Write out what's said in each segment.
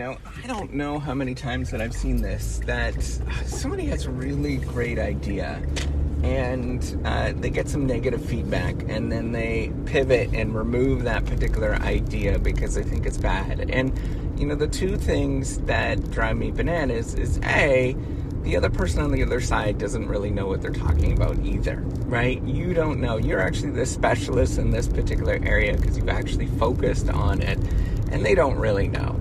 I don't know how many times that I've seen this, that somebody has a really great idea and they get some negative feedback and then they pivot and remove that particular idea because they think it's bad. And, the two things that drive me bananas is A, the other person on the other side doesn't really know what they're talking about either, right? You don't know. You're actually the specialist in this particular area because you've actually focused on it, and they don't really know.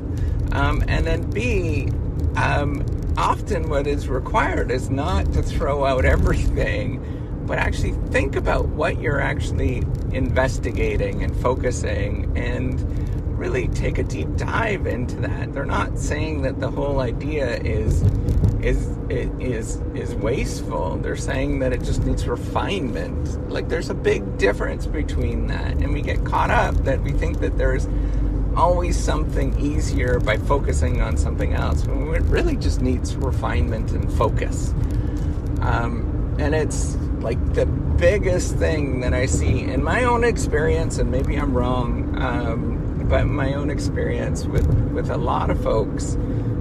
And then B, often what is required is not to throw out everything, but actually think about what you're actually investigating and focusing and really take a deep dive into that. They're not saying that the whole idea is wasteful. They're saying that it just needs refinement. Like, there's a big difference between that, and we get caught up that we think that there's always something easier by focusing on something else when it really just needs refinement and focus. And it's like the biggest thing that I see in my own experience, and maybe I'm wrong, but my own experience with a lot of folks,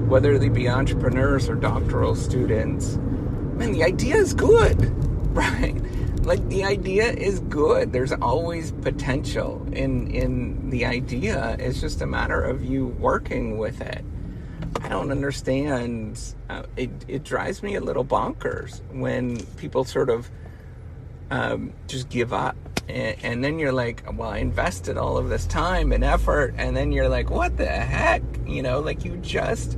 whether they be entrepreneurs or doctoral students, man, the idea is good, right? Like, the idea is good. There's always potential in the idea. It's just a matter of you working with it. I don't understand. It drives me a little bonkers when people sort of just give up. And then you're like, well, I invested all of this time and effort. And then you're like, what the heck? Like, you just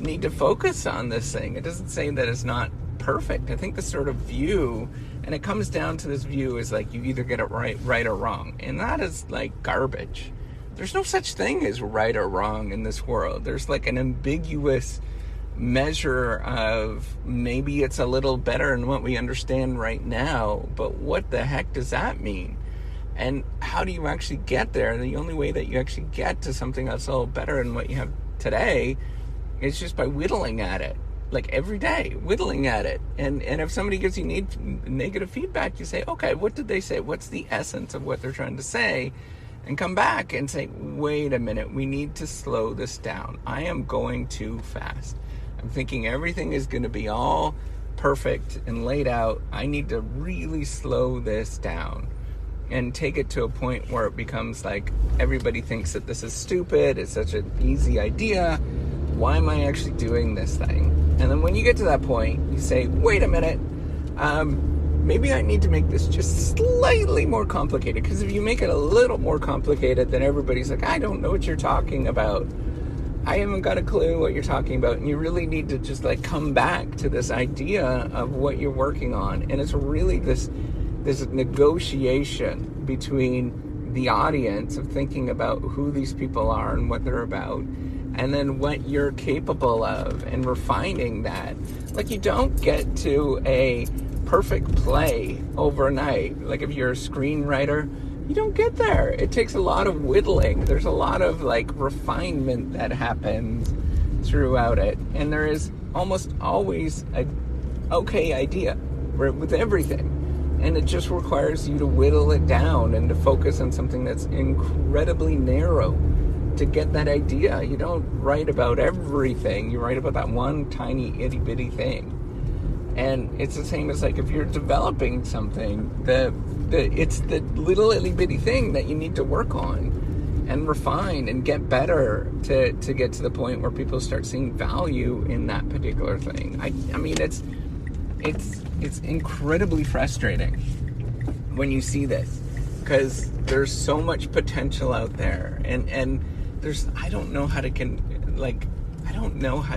need to focus on this thing. It doesn't say that it's not perfect. I think the sort of view, and it comes down to this view, is like you either get it right or wrong. And that is like garbage. There's no such thing as right or wrong in this world. There's like an ambiguous measure of maybe it's a little better than what we understand right now, but what the heck does that mean? And how do you actually get there? And the only way that you actually get to something that's a little better than what you have today is just by whittling at it, like every day, whittling at it. And if somebody gives you negative feedback, you say, okay, what did they say? What's the essence of what they're trying to say? And come back and say, wait a minute, we need to slow this down. I am going too fast. I'm thinking everything is going to be all perfect and laid out. I need to really slow this down and take it to a point where it becomes like everybody thinks that this is stupid. It's such an easy idea. Why am I actually doing this thing? And then when you get to that point, you say, wait a minute, maybe I need to make this just slightly more complicated. Because if you make it a little more complicated, then everybody's like, I don't know what you're talking about. I haven't got a clue what you're talking about. And you really need to just like come back to this idea of what you're working on. And it's really this negotiation between the audience of thinking about who these people are and what they're about, and then what you're capable of, and refining that. Like, you don't get to a perfect play overnight. Like, if you're a screenwriter, you don't get there. It takes a lot of whittling. There's a lot of like refinement that happens throughout it. And there is almost always a okay idea with everything. And it just requires you to whittle it down and to focus on something that's incredibly narrow to get that idea. You don't write about everything. You write about that one tiny itty bitty thing. And it's the same as like if you're developing something, it's the little itty bitty thing that you need to work on and refine and get better to get to the point where people start seeing value in that particular thing. I mean, it's incredibly frustrating when you see this, because there's so much potential out there, and there's I don't know how to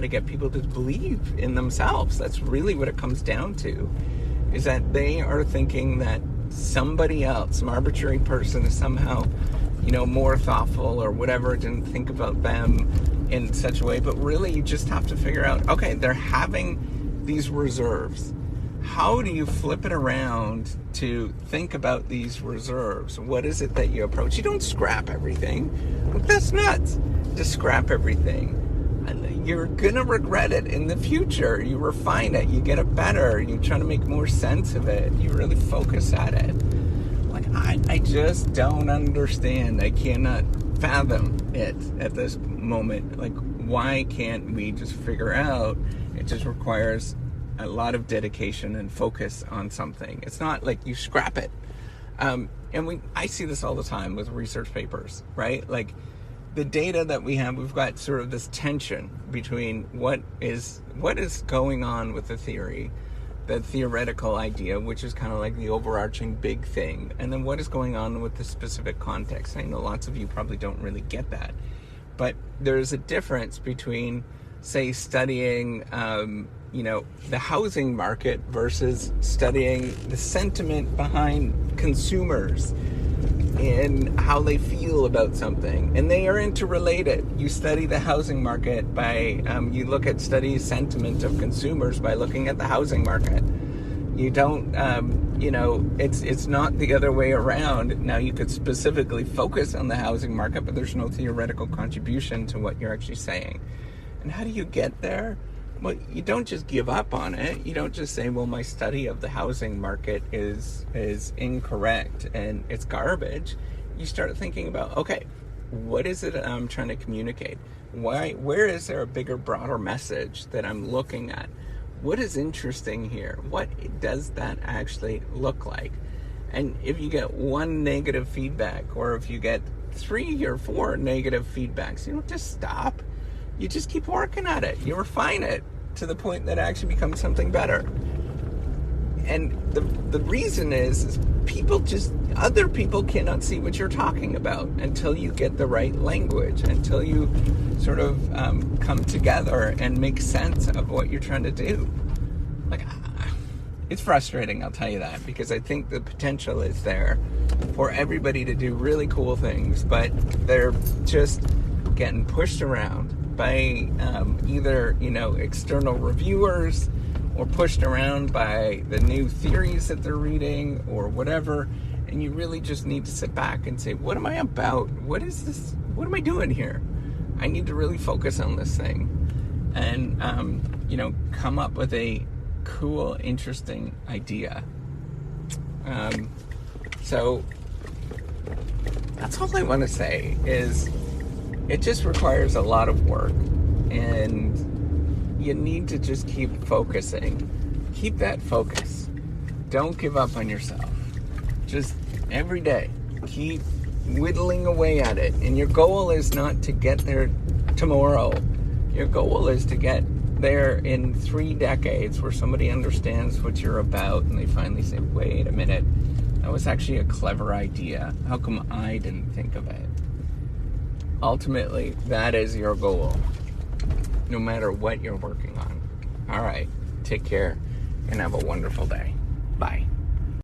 get people to believe in themselves. That's really what it comes down to, is that they are thinking that somebody else, some arbitrary person, is somehow, more thoughtful or whatever, didn't think about them in such a way. But really, you just have to figure out, okay, they're having these reserves. How do you flip it around to think about these reserves? What is it that you approach? You don't scrap everything. That's nuts to scrap everything. You're gonna regret it in the future. You refine it, you get it better, you try to make more sense of it, you really focus at it. Like, I just don't understand. I cannot fathom it at this moment. Like, why can't we just figure out? It just requires a lot of dedication and focus on something. It's not like you scrap it. And I see this all the time with research papers, right? Like, the data that we have, we've got sort of this tension between what is going on with the theory, the theoretical idea, which is kind of like the overarching big thing, and then what is going on with the specific context. I know lots of you probably don't really get that, but there's a difference between, say, studying the housing market versus studying the sentiment behind consumers and how they feel about something. And they are interrelated. You study the housing market by, study sentiment of consumers by looking at the housing market. You don't, it's not the other way around. Now, you could specifically focus on the housing market, but there's no theoretical contribution to what you're actually saying. And how do you get there? Well, you don't just give up on it. You don't just say, well, my study of the housing market is incorrect and it's garbage. You start thinking about, okay, what is it I'm trying to communicate? Where is there a bigger, broader message that I'm looking at? What is interesting here? What does that actually look like? And if you get one negative feedback, or if you get 3 or 4 negative feedbacks, you don't just stop. You just keep working at it. You refine it to the point that it actually becomes something better. And the reason is other people cannot see what you're talking about until you get the right language, until you sort of come together and make sense of what you're trying to do. Like, it's frustrating, I'll tell you that, because I think the potential is there for everybody to do really cool things, but they're just getting pushed around by either external reviewers, or pushed around by the new theories that they're reading or whatever. And you really just need to sit back and say, what am I about? What is this? What am I doing here? I need to really focus on this thing and come up with a cool, interesting idea. So that's all I want to say is, it just requires a lot of work, and you need to just keep focusing. Keep that focus. Don't give up on yourself. Just every day, keep whittling away at it. And your goal is not to get there tomorrow. Your goal is to get there in 3 decades, where somebody understands what you're about and they finally say, wait a minute, that was actually a clever idea. How come I didn't think of it? Ultimately, that is your goal, no matter what you're working on. All right, take care and have a wonderful day. Bye.